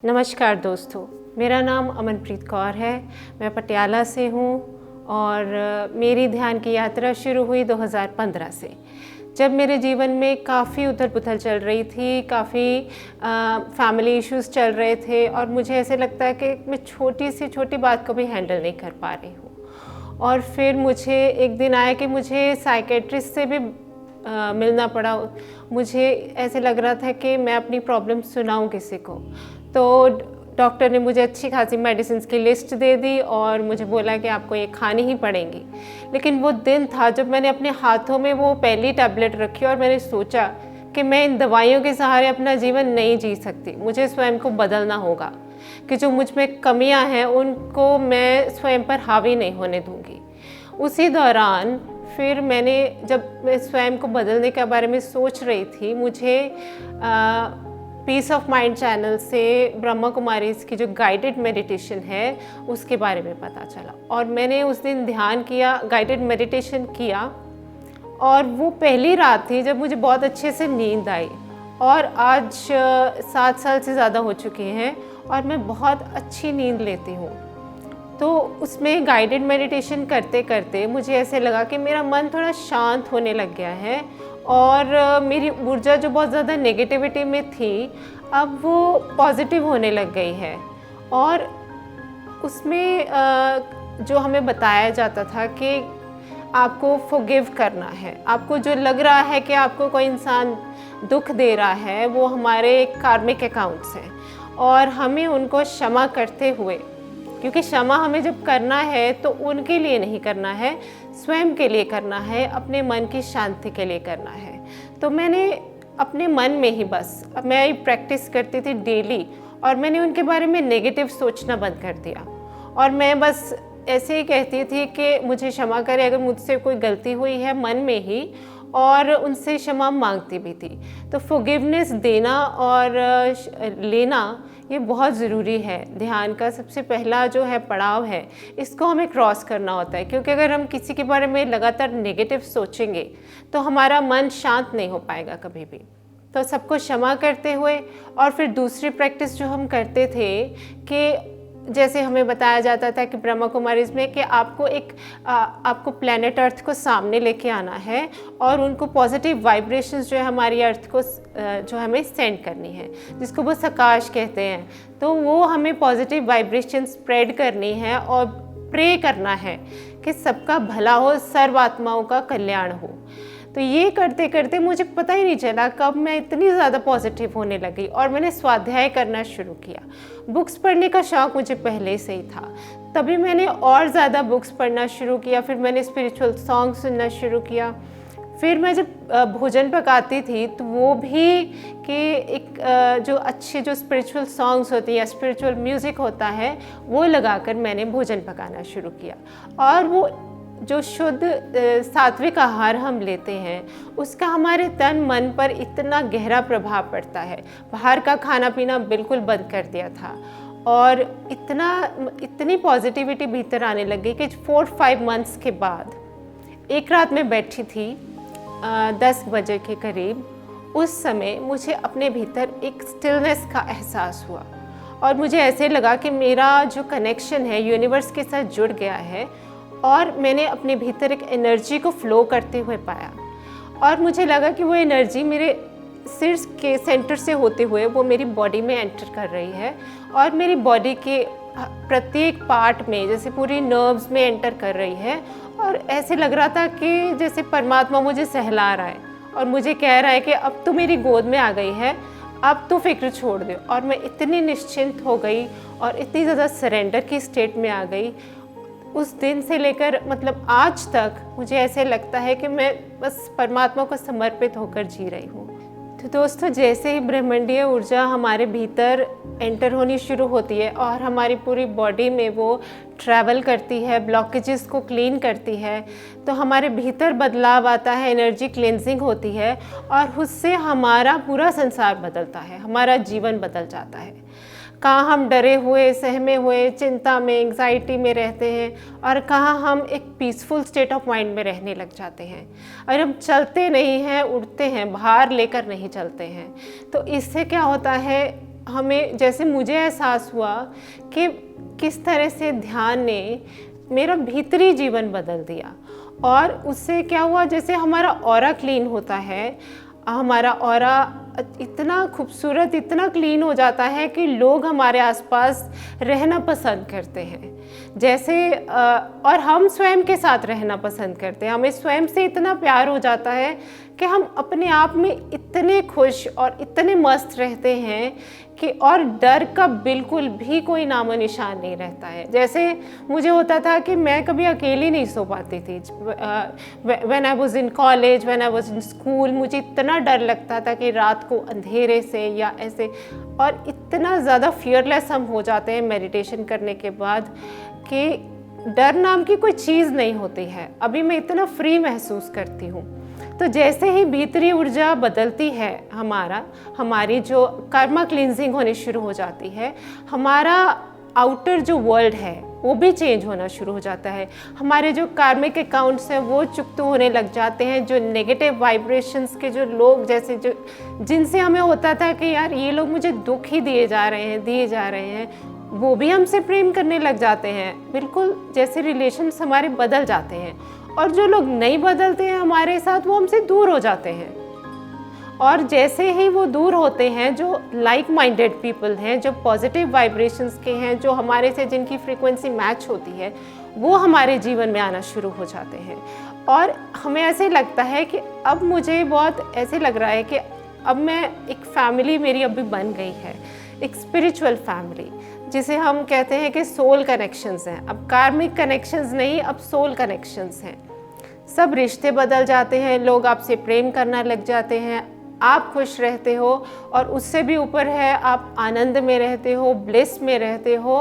नमस्कार दोस्तों, मेरा नाम अमनप्रीत कौर है। मैं पटियाला से हूँ और मेरी ध्यान की यात्रा शुरू हुई 2015 से, जब मेरे जीवन में काफ़ी उथल-पुथल चल रही थी, काफ़ी फैमिली इश्यूज़ चल रहे थे और मुझे ऐसे लगता है कि मैं छोटी से छोटी बात को भी हैंडल नहीं कर पा रही हूँ। और फिर मुझे एक दिन आया कि मुझे साइकेट्रिस्ट से भी मिलना पड़ा। मुझे ऐसे लग रहा था कि मैं अपनी प्रॉब्लम सुनाऊँ किसी को। तो डॉक्टर ने मुझे अच्छी खासी मेडिसिन्स की लिस्ट दे दी और मुझे बोला कि आपको ये खानी ही पड़ेंगी। लेकिन वो दिन था जब मैंने अपने हाथों में वो पहली टैबलेट रखी और मैंने सोचा कि मैं इन दवाइयों के सहारे अपना जीवन नहीं जी सकती। मुझे स्वयं को बदलना होगा कि जो मुझ में कमियां हैं उनको मैं स्वयं पर हावी नहीं होने दूंगी। उसी दौरान फिर जब मैं स्वयं को बदलने के बारे में सोच रही थी, मुझे पीस ऑफ माइंड चैनल से ब्रह्मा कुमारीज़ की जो गाइडेड मेडिटेशन है उसके बारे में पता चला और मैंने उस दिन ध्यान किया, गाइडेड मेडिटेशन किया। और वो पहली रात थी जब मुझे बहुत अच्छे से नींद आई और आज 7 साल से ज़्यादा हो चुके हैं और मैं बहुत अच्छी नींद लेती हूँ। तो उसमें गाइडेड मेडिटेशन करते करते मुझे ऐसे लगा कि मेरा मन थोड़ा शांत होने लग गया है और मेरी ऊर्जा जो बहुत ज़्यादा नेगेटिविटी में थी अब वो पॉजिटिव होने लग गई है। और उसमें जो हमें बताया जाता था कि आपको फॉरगिव करना है, आपको जो लग रहा है कि आपको कोई इंसान दुख दे रहा है वो हमारे कार्मिक अकाउंट्स हैं और हमें उनको क्षमा करते हुए, क्योंकि क्षमा हमें जब करना है तो उनके लिए नहीं करना है, स्वयं के लिए करना है, अपने मन की शांति के लिए करना है। तो मैंने अपने मन में ही मैं प्रैक्टिस करती थी डेली और मैंने उनके बारे में नेगेटिव सोचना बंद कर दिया और मैं बस ऐसे ही कहती थी कि मुझे क्षमा करें अगर मुझसे कोई गलती हुई है, मन में ही, और उनसे क्षमा मांगती भी थी। तो फॉरगिवनेस देना और लेना ये बहुत ज़रूरी है। ध्यान का सबसे पहला जो है पड़ाव है, इसको हमें क्रॉस करना होता है, क्योंकि अगर हम किसी के बारे में लगातार नेगेटिव सोचेंगे तो हमारा मन शांत नहीं हो पाएगा कभी भी। तो सबको क्षमा करते हुए और फिर दूसरी प्रैक्टिस जो हम करते थे कि जैसे हमें बताया जाता था कि ब्रह्मा कुमारीज़ में कि आपको प्लैनेट अर्थ को सामने लेके आना है और उनको पॉजिटिव वाइब्रेशंस जो है हमारी अर्थ को जो हमें सेंड करनी है, जिसको वो सकाश कहते हैं। तो वो हमें पॉजिटिव वाइब्रेशन स्प्रेड करनी है और प्रे करना है कि सबका भला हो, सर्व आत्माओं का कल्याण हो। तो ये करते करते मुझे पता ही नहीं चला कब मैं इतनी ज़्यादा पॉजिटिव होने लगी और मैंने स्वाध्याय करना शुरू किया। बुक्स पढ़ने का शौक़ मुझे पहले से ही था, तभी मैंने और ज़्यादा बुक्स पढ़ना शुरू किया। फिर मैंने स्पिरिचुअल सॉन्ग सुनना शुरू किया। फिर मैं जब भोजन पकाती थी तो वो भी कि एक जो अच्छे जो स्पिरिचुअल सॉन्ग्स होते हैं या स्पिरिचुअल म्यूज़िक होता है वो लगाकर मैंने भोजन पकाना शुरू किया। और वो जो शुद्ध सात्विक आहार हम लेते हैं उसका हमारे तन मन पर इतना गहरा प्रभाव पड़ता है। बाहर का खाना पीना बिल्कुल बंद कर दिया था और इतनी पॉजिटिविटी भीतर आने लगी कि 4-5 मंथ्स के बाद एक रात में बैठी थी 10 बजे के करीब। उस समय मुझे अपने भीतर एक स्टिलनेस का एहसास हुआ और मुझे ऐसे लगा कि मेरा जो कनेक्शन है यूनिवर्स के साथ जुड़ गया है और मैंने अपने भीतर एक एनर्जी को फ्लो करते हुए पाया और मुझे लगा कि वो एनर्जी मेरे सिर के सेंटर से होते हुए वो मेरी बॉडी में एंटर कर रही है और मेरी बॉडी के प्रत्येक पार्ट में, जैसे पूरी नर्व्स में एंटर कर रही है। और ऐसे लग रहा था कि जैसे परमात्मा मुझे सहला रहा है और मुझे कह रहा है कि अब तो मेरी गोद में आ गई है, अब तो फिक्र छोड़ दो। और मैं इतनी निश्चिंत हो गई और इतनी ज़्यादा सरेंडर की स्टेट में आ गई। उस दिन से लेकर मतलब आज तक मुझे ऐसे लगता है कि मैं बस परमात्मा को समर्पित होकर जी रही हूँ। तो दोस्तों, जैसे ही ब्रह्मांडीय ऊर्जा हमारे भीतर एंटर होनी शुरू होती है और हमारी पूरी बॉडी में वो ट्रैवल करती है, ब्लॉकेजेस को क्लीन करती है, तो हमारे भीतर बदलाव आता है, एनर्जी क्लेंजिंग होती है और उससे हमारा पूरा संसार बदलता है, हमारा जीवन बदल जाता है। कहाँ हम डरे हुए, सहमे हुए, चिंता में, एंग्जाइटी में रहते हैं और कहाँ हम एक पीसफुल स्टेट ऑफ माइंड में रहने लग जाते हैं। और हम चलते नहीं हैं, उड़ते हैं, भार लेकर नहीं चलते हैं। तो इससे क्या होता है, हमें जैसे मुझे एहसास हुआ कि किस तरह से ध्यान ने मेरा भीतरी जीवन बदल दिया। और उससे क्या हुआ, जैसे हमारा ऑरा क्लीन होता है, हमारा ऑरा इतना खूबसूरत, इतना क्लीन हो जाता है कि लोग हमारे आसपास रहना पसंद करते हैं। जैसे और हम स्वयं के साथ रहना पसंद करते हैं, हमें स्वयं से इतना प्यार हो जाता है कि हम अपने आप में इतने खुश और इतने मस्त रहते हैं कि और डर का बिल्कुल भी कोई नामो निशान नहीं रहता है। जैसे मुझे होता था कि मैं कभी अकेली नहीं सो पाती थी। When I was in college, when I was in school, मुझे इतना डर लगता था कि रात को अंधेरे से या ऐसे, और इतना ज़्यादा फियरलेस हम हो जाते हैं मेडिटेशन करने के बाद कि डर नाम की कोई चीज़ नहीं होती है। अभी मैं इतना फ्री महसूस करती हूँ। तो जैसे ही भीतरी ऊर्जा बदलती है हमारी जो कर्मा क्लींजिंग होनी शुरू हो जाती है, हमारा आउटर जो वर्ल्ड है वो भी चेंज होना शुरू हो जाता है। हमारे जो कार्मिक अकाउंट्स हैं वो चुकते होने लग जाते हैं। जो नेगेटिव वाइब्रेशंस के जो लोग, जैसे जो जिनसे हमें होता था कि यार ये लोग मुझे दुख ही दिए जा रहे हैं, वो भी हमसे प्रेम करने लग जाते हैं। बिल्कुल जैसे रिलेशंस हमारे बदल जाते हैं। और जो लोग नहीं बदलते हैं हमारे साथ, वो हमसे दूर हो जाते हैं। और जैसे ही वो दूर होते हैं, जो लाइक माइंडेड पीपल हैं, जो पॉजिटिव वाइब्रेशंस के हैं, जो हमारे से जिनकी फ्रीक्वेंसी मैच होती है, वो हमारे जीवन में आना शुरू हो जाते हैं। और हमें ऐसे लगता है कि अब मुझे बहुत ऐसे लग रहा है कि अब मैं एक फैमिली मेरी अभी बन गई है, एक स्पिरिचुअल फैमिली, जिसे हम कहते हैं कि सोल कनेक्शंस हैं। अब कार्मिक कनेक्शंस नहीं, अब सोल कनेक्शंस हैं। सब रिश्ते बदल जाते हैं, लोग आपसे प्रेम करना लग जाते हैं, आप खुश रहते हो, और उससे भी ऊपर है आप आनंद में रहते हो, ब्लिस में रहते हो।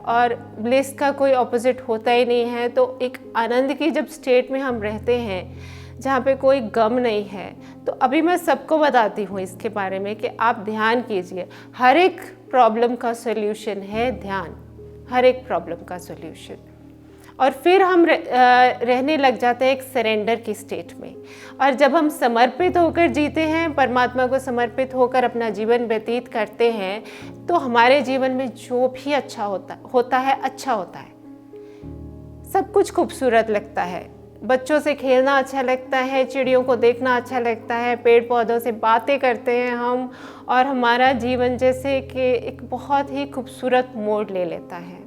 और ब्लिस का कोई ऑपोजिट होता ही नहीं है। तो एक आनंद की जब स्टेट में हम रहते हैं जहाँ पे कोई गम नहीं है, तो अभी मैं सबको बताती हूँ इसके बारे में कि आप ध्यान कीजिए। हर एक प्रॉब्लम का सॉल्यूशन है ध्यान, हर एक प्रॉब्लम का सॉल्यूशन। और फिर हम रहने लग जाते हैं एक सरेंडर की स्टेट में। और जब हम समर्पित होकर जीते हैं, परमात्मा को समर्पित होकर अपना जीवन व्यतीत करते हैं, तो हमारे जीवन में जो भी अच्छा होता है अच्छा होता है। सब कुछ खूबसूरत लगता है। बच्चों से खेलना अच्छा लगता है, चिड़ियों को देखना अच्छा लगता है, पेड़ पौधों से बातें करते हैं हम, और हमारा जीवन जैसे कि एक बहुत ही खूबसूरत मोड़ ले लेता है।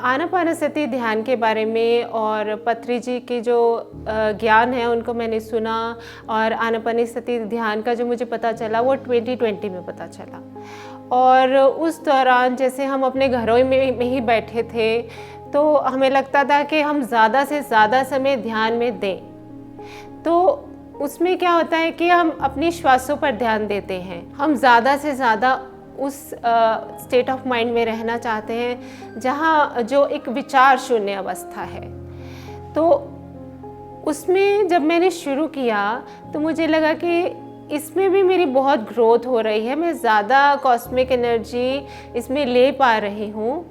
आनापानसति ध्यान के बारे में और पत्री जी की जो ज्ञान है उनको मैंने सुना, और आनापानसति ध्यान का जो मुझे पता चला वो 2020 में पता चला। और उस दौरान जैसे हम अपने घरों में ही बैठे थे, तो हमें लगता था कि हम ज़्यादा से ज़्यादा समय ध्यान में दें। तो उसमें क्या होता है कि हम अपनी श्वासों पर ध्यान देते हैं, हम ज़्यादा से ज़्यादा उस स्टेट ऑफ माइंड में रहना चाहते हैं जहाँ जो एक विचार शून्य अवस्था है। तो उसमें जब मैंने शुरू किया तो मुझे लगा कि इसमें भी मेरी बहुत ग्रोथ हो रही है, मैं ज़्यादा कॉस्मिक एनर्जी इसमें ले पा रही हूँ।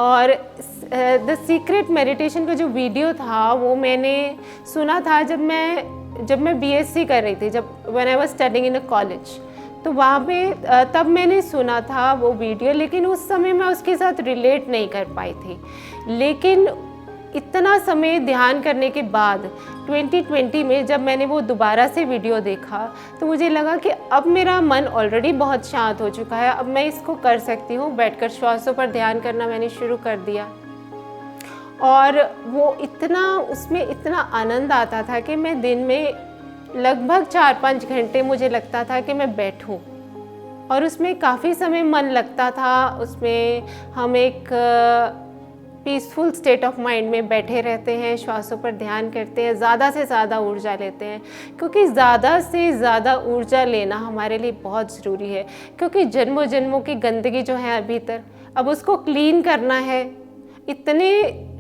और द सीक्रेट मेडिटेशन का जो वीडियो था वो मैंने सुना था जब मैं बीएससी कर रही थी, जब when I was studying in a college. तो वहाँ पे तब मैंने सुना था वो वीडियो, लेकिन उस समय मैं उसके साथ रिलेट नहीं कर पाई थी। लेकिन इतना समय ध्यान करने के बाद 2020 में जब मैंने वो दोबारा से वीडियो देखा, तो मुझे लगा कि अब मेरा मन ऑलरेडी बहुत शांत हो चुका है, अब मैं इसको कर सकती हूँ। बैठकर श्वासों पर ध्यान करना मैंने शुरू कर दिया, और वो उसमें इतना आनंद आता था कि मैं दिन में लगभग 4-5 घंटे मुझे लगता था कि मैं बैठूं, और उसमें काफ़ी समय मन लगता था। उसमें हम एक पीसफुल स्टेट ऑफ माइंड में बैठे रहते हैं, श्वासों पर ध्यान करते हैं, ज़्यादा से ज़्यादा ऊर्जा लेते हैं, क्योंकि ज़्यादा से ज़्यादा ऊर्जा लेना हमारे लिए बहुत ज़रूरी है। क्योंकि जन्मों जन्मों की गंदगी जो है भीतर, अब उसको क्लीन करना है। इतने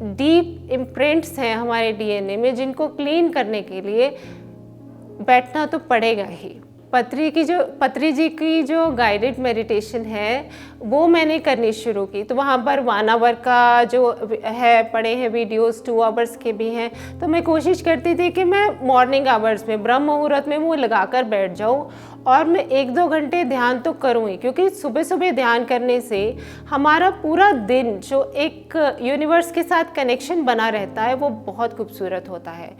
डीप इम्प्रिंट्स हैं हमारे डीएनए में, जिनको क्लीन करने के लिए बैठना तो पड़ेगा ही। पत्री जी की जो गाइडेड मेडिटेशन है वो मैंने करनी शुरू की। तो वहाँ पर 1 आवर का जो है पड़े हैं वीडियोस, 2 आवर्स के भी हैं। तो मैं कोशिश करती थी कि मैं मॉर्निंग आवर्स में, ब्रह्म मुहूर्त में वो लगा कर बैठ जाऊँ और मैं 1-2 घंटे ध्यान तो करूँ ही, क्योंकि सुबह सुबह ध्यान करने से हमारा पूरा दिन जो एक यूनिवर्स के साथ कनेक्शन बना रहता है वो बहुत खूबसूरत होता है।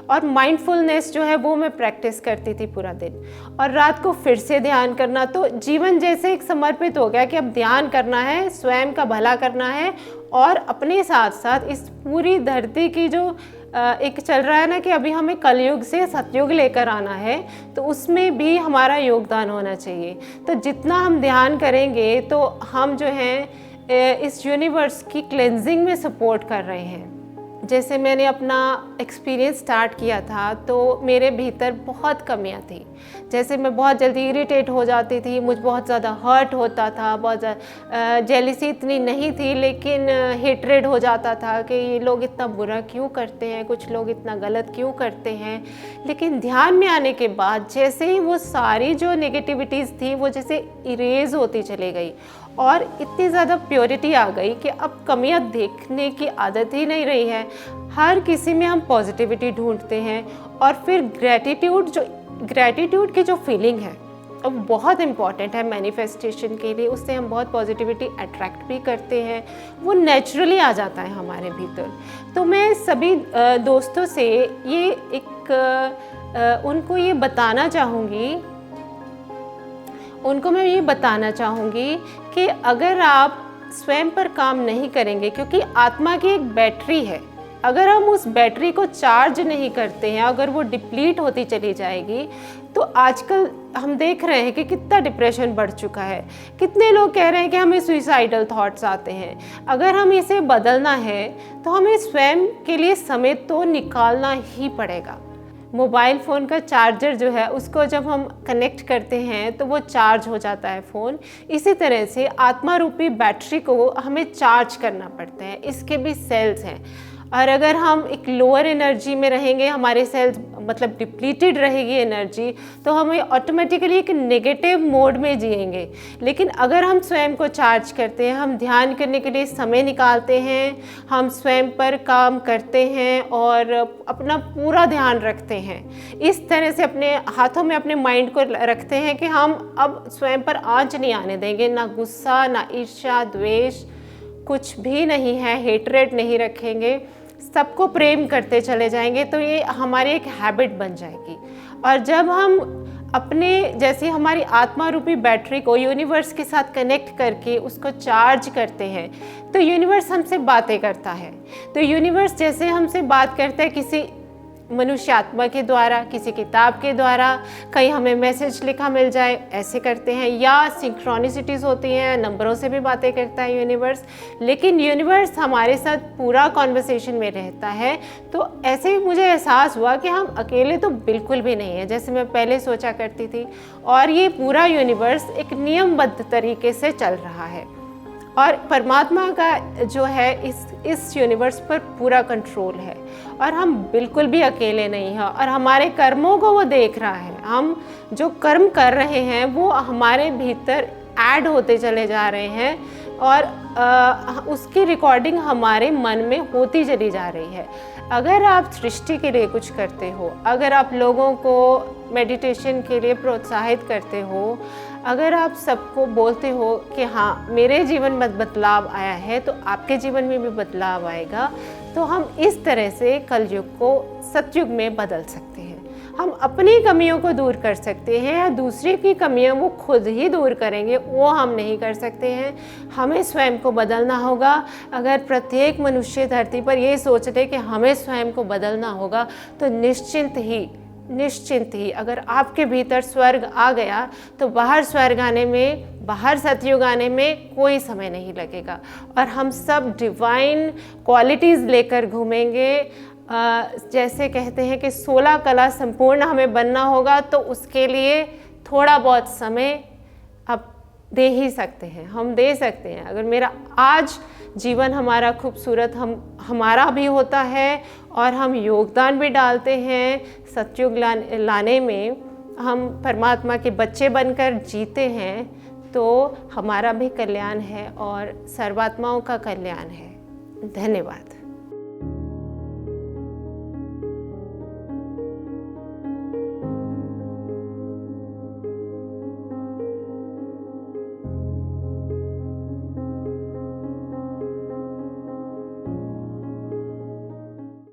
और माइंडफुलनेस जो है वो मैं प्रैक्टिस करती थी पूरा दिन, और रात को फिर से ध्यान करना। तो जीवन जैसे एक समर्पित हो गया कि अब ध्यान करना है, स्वयं का भला करना है, और अपने साथ साथ इस पूरी धरती की जो एक चल रहा है ना कि अभी हमें कलयुग से सतयुग लेकर आना है, तो उसमें भी हमारा योगदान होना चाहिए। तो जितना हम ध्यान करेंगे तो हम जो हैं इस यूनिवर्स की क्लेंजिंग में सपोर्ट कर रहे हैं। जैसे मैंने अपना एक्सपीरियंस स्टार्ट किया था तो मेरे भीतर बहुत कमियां थी। जैसे मैं बहुत जल्दी इरिटेट हो जाती थी, मुझे बहुत ज़्यादा हर्ट होता था, बहुत ज़्यादा जेलिसी इतनी नहीं थी लेकिन हेट्रेड हो जाता था कि ये लोग इतना बुरा क्यों करते हैं, कुछ लोग इतना गलत क्यों करते हैं। लेकिन ध्यान में आने के बाद जैसे ही वो सारी जो नेगेटिविटीज़ थी वो जैसे इरेज होती चली गई और इतनी ज़्यादा प्योरिटी आ गई कि अब कमियां देखने की आदत ही नहीं रही है। हर किसी में हम पॉजिटिविटी ढूंढते हैं, और फिर ग्रैटिट्यूड की जो फीलिंग है वो बहुत इम्पॉर्टेंट है मैनिफेस्टेशन के लिए। उससे हम बहुत पॉजिटिविटी अट्रैक्ट भी करते हैं, वो नेचुरली आ जाता है हमारे भीतर। तो मैं सभी दोस्तों से ये उनको ये बताना चाहूँगी कि अगर आप स्वयं पर काम नहीं करेंगे, क्योंकि आत्मा की एक बैटरी है, अगर हम उस बैटरी को चार्ज नहीं करते हैं, अगर वो डिप्लीट होती चली जाएगी, तो आजकल हम देख रहे हैं कि कितना डिप्रेशन बढ़ चुका है। कितने लोग कह रहे हैं कि हमें सुइसाइडल थॉट्स आते हैं। अगर हम इसे बदलना है तो हमें स्वयं के लिए समय तो निकालना ही पड़ेगा। मोबाइल फ़ोन का चार्जर जो है उसको जब हम कनेक्ट करते हैं तो वो चार्ज हो जाता है फ़ोन। इसी तरह से आत्मा रूपी बैटरी को हमें चार्ज करना पड़ता है। इसके भी सेल्स हैं, और अगर हम एक लोअर एनर्जी में रहेंगे, हमारे सेल्स मतलब डिप्लीटेड रहेगी एनर्जी, तो हमें ऑटोमेटिकली एक नेगेटिव मोड में जिएंगे। लेकिन अगर हम स्वयं को चार्ज करते हैं, हम ध्यान करने के लिए समय निकालते हैं, हम स्वयं पर काम करते हैं और अपना पूरा ध्यान रखते हैं, इस तरह से अपने हाथों में अपने माइंड को रखते हैं कि हम अब स्वयं पर आँच नहीं आने देंगे, ना गुस्सा, ना ईर्ष्या, द्वेष, कुछ भी नहीं है, हेटरेट नहीं रखेंगे, सबको प्रेम करते चले जाएंगे। तो ये हमारी एक हैबिट बन जाएगी। और जब हम अपने जैसे हमारी आत्मा रूपी बैटरी को यूनिवर्स के साथ कनेक्ट करके उसको चार्ज करते हैं, तो यूनिवर्स हमसे बातें करता है। तो यूनिवर्स जैसे हमसे बात करता है किसी मनुष्य आत्मा के द्वारा, किसी किताब के द्वारा, कहीं हमें मैसेज लिखा मिल जाए, ऐसे करते हैं, या सिंक्रोनिसिटीज़ होती हैं, नंबरों से भी बातें करता है यूनिवर्स। लेकिन यूनिवर्स हमारे साथ पूरा कॉन्वर्सेशन में रहता है। तो ऐसे ही मुझे एहसास हुआ कि हम अकेले तो बिल्कुल भी नहीं हैं, जैसे मैं पहले सोचा करती थी। और ये पूरा यूनिवर्स एक नियमबद्ध तरीके से चल रहा है, और परमात्मा का जो है इस यूनिवर्स पर पूरा कंट्रोल है, और हम बिल्कुल भी अकेले नहीं हैं। और हमारे कर्मों को वो देख रहा है, हम जो कर्म कर रहे हैं वो हमारे भीतर ऐड होते चले जा रहे हैं, और उसकी रिकॉर्डिंग हमारे मन में होती चली जा रही है। अगर आप सृष्टि के लिए कुछ करते हो, अगर आप लोगों को मेडिटेशन के लिए प्रोत्साहित करते हो, अगर आप सबको बोलते हो कि हाँ मेरे जीवन में बदलाव आया है, तो आपके जीवन में भी बदलाव आएगा, तो हम इस तरह से कलयुग को सतयुग में बदल सकते हैं। हम अपनी कमियों को दूर कर सकते हैं, या दूसरे की कमियां वो खुद ही दूर करेंगे, वो हम नहीं कर सकते हैं। हमें स्वयं को बदलना होगा। अगर प्रत्येक मनुष्य धरती पर ये सोच ले कि हमें स्वयं को बदलना होगा, तो निश्चिंत ही अगर आपके भीतर स्वर्ग आ गया, तो बाहर स्वर्ग आने में, बाहर सतयुग आने में कोई समय नहीं लगेगा। और हम सब डिवाइन क्वालिटीज़ लेकर घूमेंगे। जैसे कहते हैं कि 16 कला संपूर्ण हमें बनना होगा, तो उसके लिए थोड़ा बहुत समय अब दे ही सकते हैं, हम दे सकते हैं। अगर मेरा आज जीवन हमारा खूबसूरत हमारा भी होता है, और हम योगदान भी डालते हैं सतयुग लाने में, हम परमात्मा के बच्चे बनकर जीते हैं, तो हमारा भी कल्याण है और सर्वात्माओं का कल्याण है। धन्यवाद।